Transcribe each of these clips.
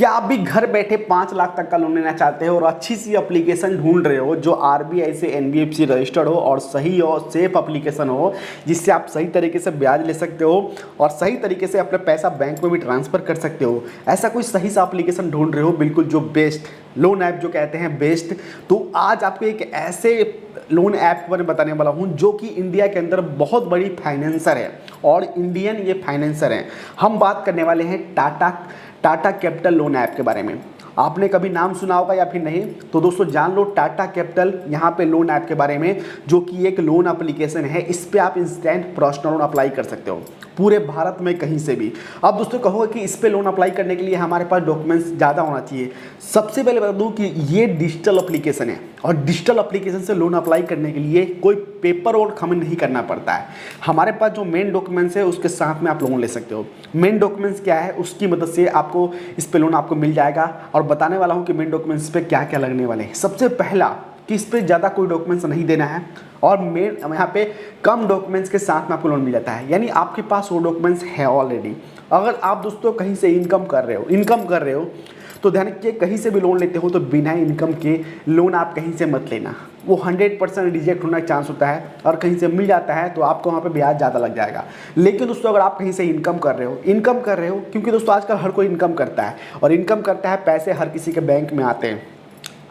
क्या आप भी घर बैठे 5 लाख तक का लोन लेना चाहते हो और अच्छी सी एप्लीकेशन ढूंढ रहे हो जो आरबीआई से एनबीएफसी रजिस्टर्ड हो और सही हो, सेफ एप्लीकेशन हो, जिससे आप सही तरीके से ब्याज ले सकते हो और सही तरीके से अपना पैसा बैंक में भी ट्रांसफर कर सकते हो। ऐसा कोई सही सा एप्लीकेशन ढूंढ रहे हो, बिल्कुल जो बेस्ट लोन ऐप जो कहते हैं बेस्ट, तो आज आपको एक ऐसे लोन ऐप के बारे में बताने वाला हूं जो कि इंडिया के अंदर बहुत बड़ी फाइनेंसर है और इंडियन ये फाइनेंसर है। हम बात करने वाले हैं टाटा कैपिटल लोन ऐप के बारे में। आपने कभी नाम सुना होगा या फिर नहीं, तो दोस्तों जान लो टाटा कैपिटल यहाँ पे लोन ऐप के बारे में, जो कि एक लोन एप्लीकेशन है। इस पे आप इंस्टेंट पर्सनल लोन अप्लाई कर सकते हो पूरे भारत में कहीं से भी। अब दोस्तों कहोगे कि इस पे लोन अप्लाई करने के लिए हमारे पास डॉक्यूमेंट्स ज़्यादा होना चाहिए। सबसे पहले बता दूं कि ये डिजिटल एप्लीकेशन है और डिजिटल एप्लीकेशन से लोन अप्लाई करने के लिए कोई पेपर वर्क हमें नहीं करना पड़ता है। हमारे पास जो मेन डॉक्यूमेंट्स है उसके साथ में आप लोन ले सकते हो। मेन डॉक्यूमेंट्स क्या है, उसकी मदद से आपको इस पे लोन आपको मिल जाएगा और बताने वाला हूँ कि मेन डॉक्यूमेंट्स पे क्या क्या लगने वाले हैं। सबसे पहला कि इस पे ज़्यादा कोई डॉक्यूमेंट्स नहीं देना है और मेन यहाँ पे कम डॉक्यूमेंट्स के साथ में आपको लोन मिल जाता है, यानी आपके पास वो डॉक्यूमेंट्स है ऑलरेडी। अगर आप दोस्तों कहीं से इनकम कर रहे हो तो ध्यान रखिए, कहीं से भी लोन लेते हो तो बिना इनकम के लोन आप कहीं से मत लेना। वो 100% रिजेक्ट होने का चांस होता है और कहीं से मिल जाता है तो आपको वहाँ पे ब्याज ज़्यादा लग जाएगा। लेकिन दोस्तों अगर आप कहीं से इनकम कर रहे हो क्योंकि दोस्तों आजकल हर कोई इनकम करता है और इनकम करता है, पैसे हर किसी के बैंक में आते हैं।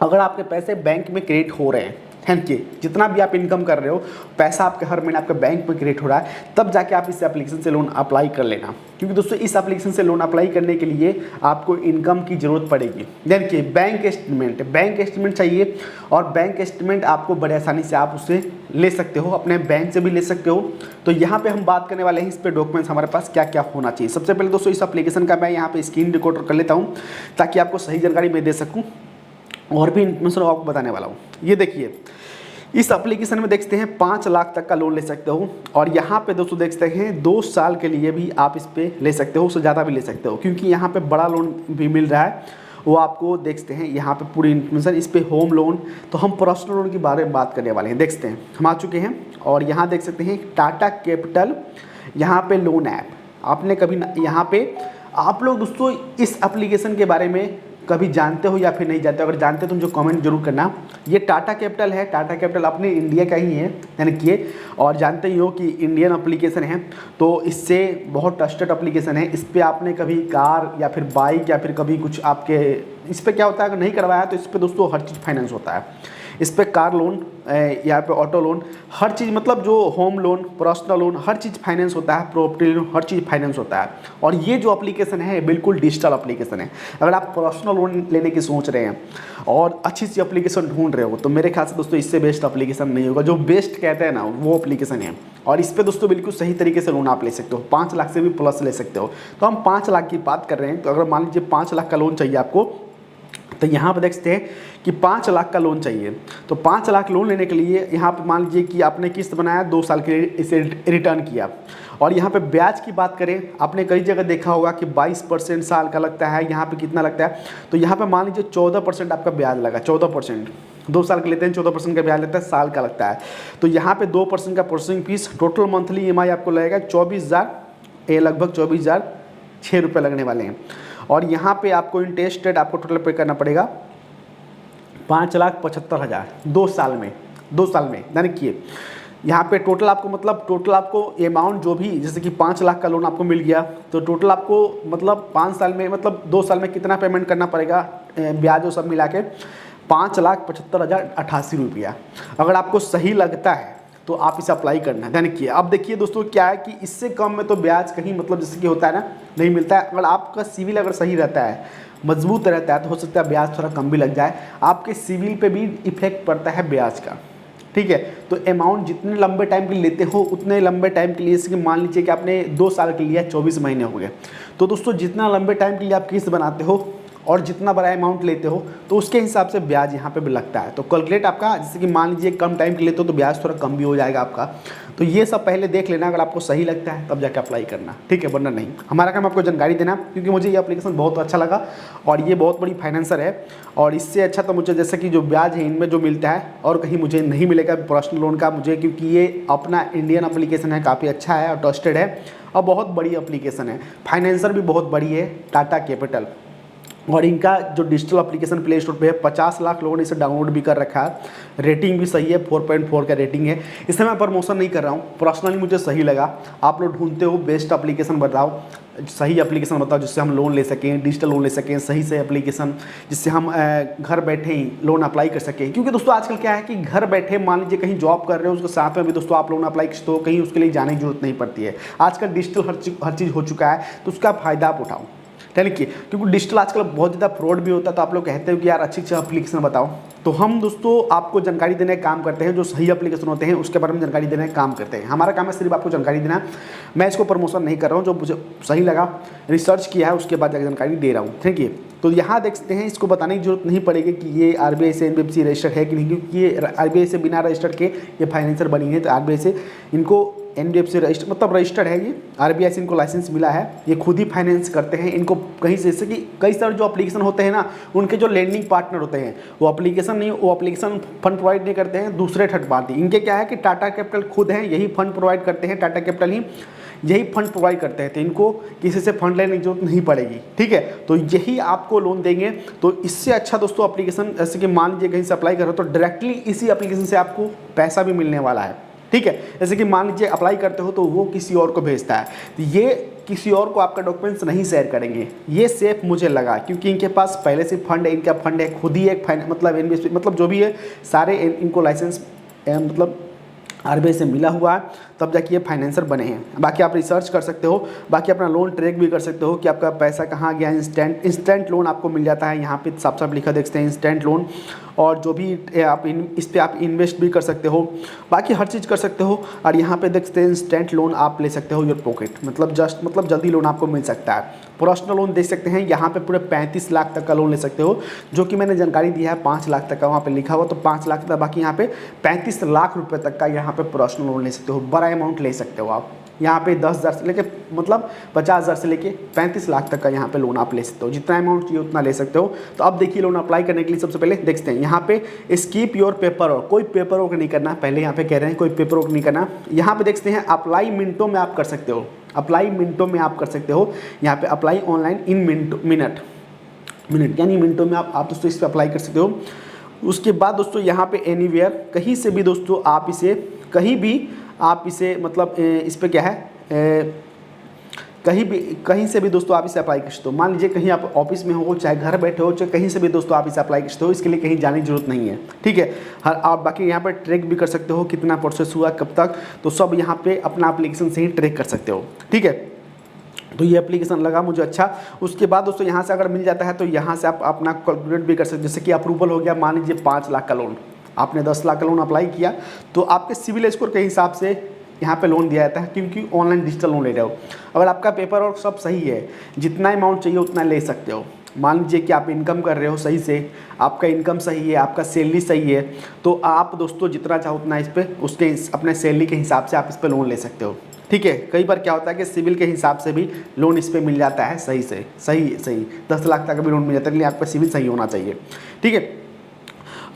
अगर आपके पैसे बैंक में क्रिएट हो रहे हैं, कि जितना भी आप इनकम कर रहे हो पैसा आपके हर महीने आपके बैंक में क्रिएट हो रहा है, तब जाके आप इस एप्लीकेशन से लोन अप्लाई कर लेना। क्योंकि दोस्तों इस एप्लीकेशन से लोन अप्लाई करने के लिए आपको इनकम की ज़रूरत पड़ेगी। देखिए बैंक स्टेटमेंट चाहिए और बैंक स्टेटमेंट आपको बड़े आसानी से आप उससे ले सकते हो, अपने बैंक से भी ले सकते हो। तो यहाँ पे हम बात करने वाले हैं इस पर डॉक्यूमेंट्स हमारे पास क्या क्या होना चाहिए। सबसे पहले दोस्तों इस एप्लीकेशन का मैं यहाँ पे स्क्रीन रिकॉर्डर कर लेता हूँ ताकि आपको सही जानकारी मैं दे सकूँ और भी इन्फॉर्मेशन आपको बताने वाला हूँ। ये देखिए इस एप्लीकेशन में देखते हैं 5 लाख तक का लोन ले सकते हो और यहाँ पे दोस्तों देखते हैं 2 साल के लिए भी आप इस पे ले सकते हो, उससे ज़्यादा भी ले सकते हो क्योंकि यहाँ पे बड़ा लोन भी मिल रहा है। वो आपको देखते हैं यहाँ पे पूरी इन्फॉर्मेशन। इस पे होम लोन, तो हम पर्सनल लोन के बारे में बात करने वाले हैं। देखते हैं हम आ चुके हैं और यहाँ देख सकते हैं टाटा कैपिटल यहाँ पे लोन ऐप। आपने कभी यहाँ पे आप लोग दोस्तों इस एप्लीकेशन के बारे में कभी जानते हो या फिर नहीं जानते? अगर जानते हो तो मुझे कमेंट जरूर करना। ये टाटा कैपिटल है, टाटा कैपिटल अपने इंडिया का ही है यानी कि, और जानते ही हो कि इंडियन एप्लीकेशन है तो इससे बहुत ट्रस्टेड एप्लीकेशन है। इस पर आपने कभी कार या फिर बाइक या फिर कभी कुछ आपके इस पर क्या होता है अगर नहीं करवाया तो इस पर दोस्तों हर चीज़ फाइनेंस होता है। इस पर कार लोन, यहाँ पे ऑटो लोन, हर चीज़ मतलब जो होम लोन, पर्सनल लोन, हर चीज़ फाइनेंस होता है, प्रॉपर्टी लोन, हर चीज़ फाइनेंस होता है। और ये जो एप्लीकेशन है बिल्कुल डिजिटल एप्लीकेशन है। अगर आप पर्सनल लोन लेने की सोच रहे हैं और अच्छी सी एप्लीकेशन ढूंढ रहे हो तो मेरे ख्याल से दोस्तों इससे बेस्ट एप्लीकेशन नहीं होगा। जो बेस्ट कहते हैं ना वो एप्लीकेशन है और इस पर दोस्तों बिल्कुल सही तरीके से लोन आप ले सकते हो। 5 लाख से भी प्लस ले सकते हो। तो हम 5 लाख की बात कर रहे हैं, तो अगर मान लीजिए 5 लाख का लोन चाहिए आपको, तो यहाँ पर देखते हैं कि 5 लाख का लोन चाहिए। तो 5 लाख लोन लेने के लिए यहाँ पे मान लीजिए कि आपने किस्त बनाया 2 साल के लिए, इसे रिटर्न किया और यहाँ पे ब्याज की बात करें, आपने कई जगह देखा होगा कि 22% साल का लगता है, यहाँ पे कितना लगता है, तो यहाँ पे मान लीजिए 14% आपका ब्याज लगा। 14% 2 साल के लेते हैं, 14% का ब्याज लगता है, साल का लगता है। तो यहाँ पे 2% का processing fees, total monthly EMI आपको लगेगा 24,000, लगभग 24,006 रुपये लगने वाले हैं। और यहाँ पे आपको इंटरेस्ट रेट आपको टोटल पे करना पड़ेगा 5,75,000 2 साल में। यानी कि यहाँ पे टोटल आपको अमाउंट जो भी, जैसे कि 5 लाख का लोन आपको मिल गया तो टोटल आपको मतलब 5 साल में मतलब 2 साल में कितना पेमेंट करना पड़ेगा ब्याज वो सब मिला के 5,75,088 रुपया। अगर आपको सही लगता है तो आप इसे अप्लाई करना है। देखिए अब देखिए दोस्तों क्या है कि इससे कम में तो ब्याज कहीं मतलब जैसे कि होता है ना नहीं मिलता है। अगर आपका सिविल अगर सही रहता है, मजबूत रहता है, तो हो सकता है ब्याज थोड़ा कम भी लग जाए। आपके सिविल पे भी इफेक्ट पड़ता है ब्याज का, ठीक है। तो अमाउंट जितने लंबे टाइम के लिए लेते हो उतने लंबे टाइम के लिए, जैसे कि मान लीजिए कि आपने 2 साल के लिए 24 महीने हो गए, तो दोस्तों जितना लंबे टाइम के लिए आप किस्त बनाते हो और जितना बड़ा अमाउंट लेते हो तो उसके हिसाब से ब्याज यहाँ पे भी लगता है। तो कैलकुलेट आपका, जैसे कि मान लीजिए कम टाइम के लेते हो तो ब्याज थोड़ा कम भी हो जाएगा आपका। तो ये सब पहले देख लेना, अगर आपको सही लगता है तब जाके अप्लाई करना, ठीक है, वरना नहीं। हमारा काम आपको जानकारी देना, क्योंकि मुझे ये एप्लीकेशन बहुत अच्छा लगा और ये बहुत बड़ी फाइनेंसर है और इससे अच्छा तो मुझे जैसे कि जो ब्याज है इनमें जो मिलता है और कहीं मुझे नहीं मिलेगा पर्सनल लोन का मुझे, क्योंकि ये अपना इंडियन एप्लीकेशन है, काफ़ी अच्छा है और ट्रस्टेड है और बहुत बड़ी एप्लीकेशन है। फाइनेंसर भी बहुत बड़ी है टाटा कैपिटल। और इनका जो डिजिटल एप्लीकेशन प्ले स्टोर पे है 50 लाख लोगों ने इसे डाउनलोड भी कर रखा है। रेटिंग भी सही है, 4.4 का रेटिंग है। इसे मैं प्रमोशन नहीं कर रहा हूँ, पर्सनली मुझे सही लगा। आप लोग ढूंढते हो बेस्ट एप्लीकेशन बताओ, सही एप्लीकेशन बताओ जिससे हम लोन ले सकें, डिजिटल लोन ले सकें, सही से एप्लीकेशन जिससे हम घर बैठे ही लोन अप्लाई कर सकें। क्योंकि दोस्तों आजकल क्या है कि घर बैठे मान लीजिए कहीं जॉब कर रहे हो, उसके साथ में भी दोस्तों आप लोन अप्लाई करते हो, कहीं उसके लिए जाने की जरूरत नहीं पड़ती है। आजकल डिजिटल हर चीज़ हो चुका है, तो उसका फ़ायदा आप उठाओ। देखिए क्योंकि डिजिटल आजकल बहुत ज़्यादा फ्रॉड भी होता है, तो आप लोग कहते हो कि यार अच्छी एप्लीकेशन बताओ, तो हम दोस्तों आपको जानकारी देने का काम करते हैं। जो सही एप्लीकेशन होते हैं उसके बारे में जानकारी देने का काम करते हैं। हमारा काम है सिर्फ आपको जानकारी देना। मैं इसको प्रमोशन नहीं कर रहा हूँ, जो मुझे सही लगा, रिसर्च किया है, उसके बाद जानकारी दे रहा हूँ। ठीक है, तो यहाँ देख सकते हैं, इसको बताने की जरूरत नहीं पड़ेगी कि ये RBI से NBFC रजिस्टर्ड है कि नहीं, क्योंकि ये RBI से बिना रजिस्टर्ड के ये फाइनेंसर बनी है। तो RBI से इनको NBFC रजिस्टर मतलब रजिस्टर्ड है, ये RBI से इनको लाइसेंस मिला है, ये खुद ही फाइनेंस करते हैं। इनको कहीं से, जैसे कि कई सारे जो एप्लीकेशन होते हैं ना, उनके जो लेंडिंग पार्टनर होते हैं वो एप्लीकेशन नहीं, वो एप्लीकेशन फंड प्रोवाइड नहीं करते हैं, दूसरे थर्ड पार्टी। इनके क्या है कि टाटा कैपिटल खुद हैं, यही फंड प्रोवाइड करते हैं, टाटा कैपिटल ही यही फंड प्रोवाइड करते हैं, तो इनको किसी से फंड लेने की जरूरत नहीं पड़ेगी। ठीक है, तो यही आपको लोन देंगे। तो इससे अच्छा दोस्तों एप्लीकेशन, जैसे कि मान लीजिए कहीं से अप्लाई करो तो डायरेक्टली इसी एप्लीकेशन से आपको पैसा भी मिलने वाला है। ठीक है, जैसे कि मान लीजिए अप्लाई करते हो तो वो किसी और को भेजता है, तो ये किसी और को आपका डॉक्यूमेंट्स नहीं शेयर करेंगे। ये सेफ मुझे लगा, क्योंकि इनके पास पहले से फंड है, इनका फंड है, खुद ही एक मतलब NBFC मतलब जो भी है सारे इनको लाइसेंस मतलब RBI से मिला हुआ है, तब जाके ये फाइनेंसर बने हैं। बाकी आप रिसर्च कर सकते हो, बाकी अपना लोन ट्रैक भी कर सकते हो कि आपका पैसा कहाँ गया। इंस्टेंट लोन आपको मिल जाता है, यहाँ पे साफ साफ लिखा देखते हैं इंस्टेंट लोन। और जो भी आप इस पर आप इन्वेस्ट भी कर सकते हो, बाकी हर चीज़ कर सकते हो। और यहाँ पे देखते हैं इंस्टेंट लोन आप ले सकते हो योर पॉकेट, मतलब जस्ट मतलब जल्दी लोन आपको मिल सकता है। पर्सनल लोन दे सकते हैं, यहाँ पे पूरे 35 लाख तक का लोन ले सकते हो, जो कि मैंने जानकारी दी है 5 लाख तक का वहाँ पे लिखा हुआ, तो 5 लाख तक, बाकी यहाँ पे 35 लाख रुपए तक का यहाँ पे पर्सनल लोन ले सकते हो। बड़ा अमाउंट ले सकते हो आप, यहाँ पे 10,000 से लेके मतलब 50,000 से लेके 35 लाख तक का यहाँ पे लोन आप ले सकते हो। जितना अमाउंट चाहिए उतना ले सकते हो। तो अब देखिए लोन अप्लाई करने के लिए सबसे पहले देखते हैं यहाँ पे स्कीप योर पेपर वर्क, कोई पेपर वर्क नहीं करना। पहले यहाँ पे कह रहे हैं कोई पेपर वर्क नहीं करना। यहाँ पे देखते हैं अप्लाई मिनटों में आप कर सकते हो, अप्लाई मिनटों में आप कर सकते हो। यहाँ पे अप्लाई ऑनलाइन इन मिनट यानी मिनटों में आप दोस्तों इस पर अप्लाई कर सकते हो। उसके बाद दोस्तों यहाँ पे एनीवेयर, कहीं से भी दोस्तों आप इसे कहीं भी आप इसे मतलब इस पर क्या है कहीं से भी दोस्तों आप इसे अप्लाई कर सकते हो। मान लीजिए कहीं आप ऑफिस में हो, चाहे घर बैठे हो, चाहे कहीं से भी दोस्तों आप इसे अप्लाई कर सकते हो। इसके लिए कहीं जाने की जरूरत नहीं है। ठीक है, हर आप बाकी यहाँ पर ट्रैक भी कर सकते हो कितना प्रोसेस हुआ कब तक, तो सब यहाँ पे अपना एप्लीकेशन से ही ट्रैक कर सकते हो। ठीक है, तो ये एप्लीकेशन लगा मुझे अच्छा। उसके बाद दोस्तों यहाँ से अगर मिल जाता है तो यहाँ से आप अपना कैलकुलेट भी कर सकते हो। जैसे कि अप्रूवल हो गया, मान लीजिए 5 लाख का लोन, आपने 10 लाख का लोन अप्लाई किया, तो आपके सिविल स्कोर के हिसाब से यहाँ पे लोन दिया जाता है, क्योंकि ऑनलाइन डिजिटल लोन ले रहे हो। अगर आपका पेपर और सब सही है, जितना अमाउंट चाहिए उतना ले सकते हो। मान लीजिए कि आप इनकम कर रहे हो सही से, आपका इनकम सही है, आपका सैलरी सही है, तो आप दोस्तों जितना चाहो उतना इस पर उसके अपने सैलरी के हिसाब से आप इस पर लोन ले सकते हो। ठीक है, कई बार क्या होता है कि सिविल के हिसाब से भी लोन इस पर मिल जाता है सही से, सही 10 लाख तक का भी लोन मिल जाता है, लेकिन आपका सिविल सही होना चाहिए। ठीक है,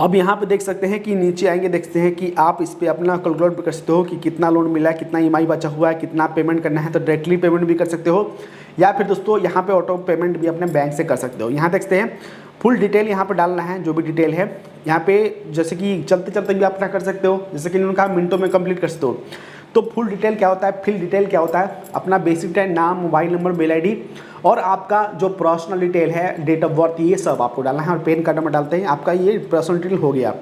अब यहाँ पे देख सकते हैं कि नीचे आएंगे, देखते हैं कि आप इस पर अपना कैलकुलेट भी कर सकते हो कि कितना लोन मिला है, कितना EMI बचा हुआ है, कितना पेमेंट करना है। तो डायरेक्टली पेमेंट भी कर सकते हो, या फिर दोस्तों यहाँ पे ऑटो पेमेंट भी अपने बैंक से कर सकते हो। यहाँ देखते हैं फुल डिटेल यहाँ पे डालना है, जो भी डिटेल है यहाँ पे, जैसे कि चलते चलते भी आप अपना कर सकते हो, जैसे कि इन्होंने कहा मिनटों में कंप्लीट कर सकते हो। तो फुल डिटेल क्या होता है, फिल डिटेल क्या होता है, अपना बेसिक टाइम, नाम, मोबाइल नंबर, मेल ID और आपका जो पर्सनल डिटेल है, डेट ऑफ बर्थ, ये सब आपको डालना है। और पैन कार्ड नंबर डालते हैं, आपका ये पर्सनल डिटेल हो गया।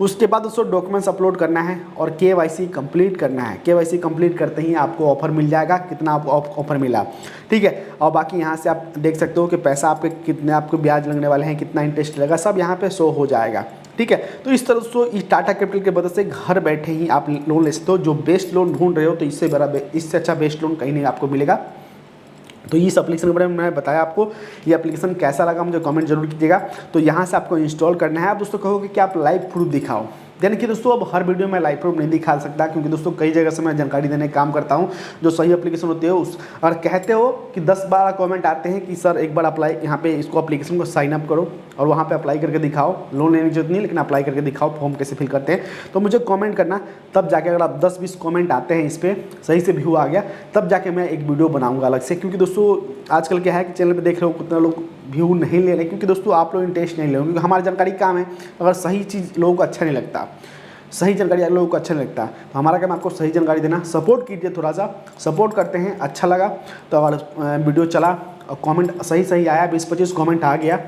उसके बाद दोस्तों डॉक्यूमेंट्स अपलोड करना है और KYC कंप्लीट करना है। KYC कंप्लीट करते ही आपको ऑफर मिल जाएगा, कितना आपको ऑफर मिला। ठीक है, और बाकी यहाँ से आप देख सकते हो कि पैसा आपके कितने आपको ब्याज लगने वाले हैं, कितना इंटरेस्ट लगेगा, सब यहाँ पे शो हो जाएगा। ठीक है, तो इस तरह से इस टाटा कैपिटल की मदद से घर बैठे ही आप लोन ले सकते हो। जो बेस्ट लोन ढूंढ रहे हो तो इससे अच्छा बेस्ट लोन कहीं नहीं आपको मिलेगा। तो इस एप्लीकेशन के बारे में मैंने बताया आपको। ये एप्लीकेशन कैसा लगा मुझे कमेंट जरूर कीजिएगा। तो यहाँ से आपको इंस्टॉल करना है। आप दोस्तों कहोगे कि आप लाइव प्रूफ दिखाओ, यानी कि दोस्तों अब हर वीडियो में लाइव प्रूफ नहीं दिखा सकता, क्योंकि दोस्तों कई जगह से मैं जानकारी देने का काम करता हूं। जो सही एप्लीकेशन होती है उस, और कहते हो कि 10-12 कमेंट आते हैं कि सर एक बार अप्लाई यहाँ पे इसको एप्लीकेशन को साइन अप करो और वहाँ पे अप्लाई करके दिखाओ, लोन लेने की जरूरत नहीं, लेकिन अप्लाई करके दिखाओ फॉर्म कैसे फिल करते हैं। तो मुझे कमेंट करना, तब जाके अगर आप 10-20 कमेंट आते हैं इस पर, सही से व्यू आ गया, तब जाके मैं एक वीडियो बनाऊँगा अलग से। क्योंकि दोस्तों आजकल क्या है कि चैनल पर देख रहे हो कितना लोग व्यू नहीं ले रहे, क्योंकि दोस्तों आप लोग इंटरेस्ट नहीं ले, क्योंकि हमारी जानकारी काम है, अगर सही चीज़ लोगों को अच्छा नहीं लगता, सही जानकारी अगर लोगों को अच्छा नहीं लगता, तो हमारा काम आपको सही जानकारी देना। सपोर्ट कीजिए, थोड़ा सा सपोर्ट करते हैं, अच्छा लगा तो अगर वीडियो चला और कमेंट सही आया, 20-25 कमेंट आ गया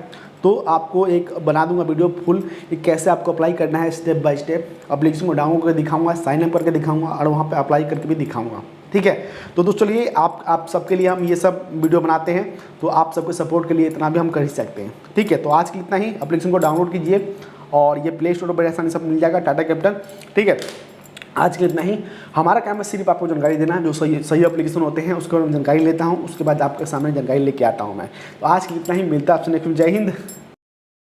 तो आपको एक बना दूंगा वीडियो फुल कि कैसे आपको अप्लाई करना है, स्टेप बाय स्टेप एप्लीकेशन को डाउनलोड करके दिखाऊंगा, साइन अप करके दिखाऊंगा और वहाँ पे अप्लाई करके भी दिखाऊंगा। ठीक है, तो दोस्तों चलिए आप सबके लिए हम ये सब वीडियो बनाते हैं, तो आप सबके सपोर्ट के लिए इतना भी हम कर ही सकते हैं। ठीक है, तो आज के लिए इतना ही। एप्लीकेशन को डाउनलोड कीजिए और ये प्ले स्टोर पर आसानी सब मिल जाएगा, टाटा कैपिटल। ठीक है, आज के लिए इतना ही। हमारा काम है सिर्फ आपको जानकारी देना, जो सही एप्लीकेशन होते हैं उसके बारे में जानकारी लेता हूँ, उसके बाद आपके सामने जानकारी लेके आता हूँ मैं। तो आज के लिए इतना ही, मिलता है आपसे नेक्स्ट। जय हिंद।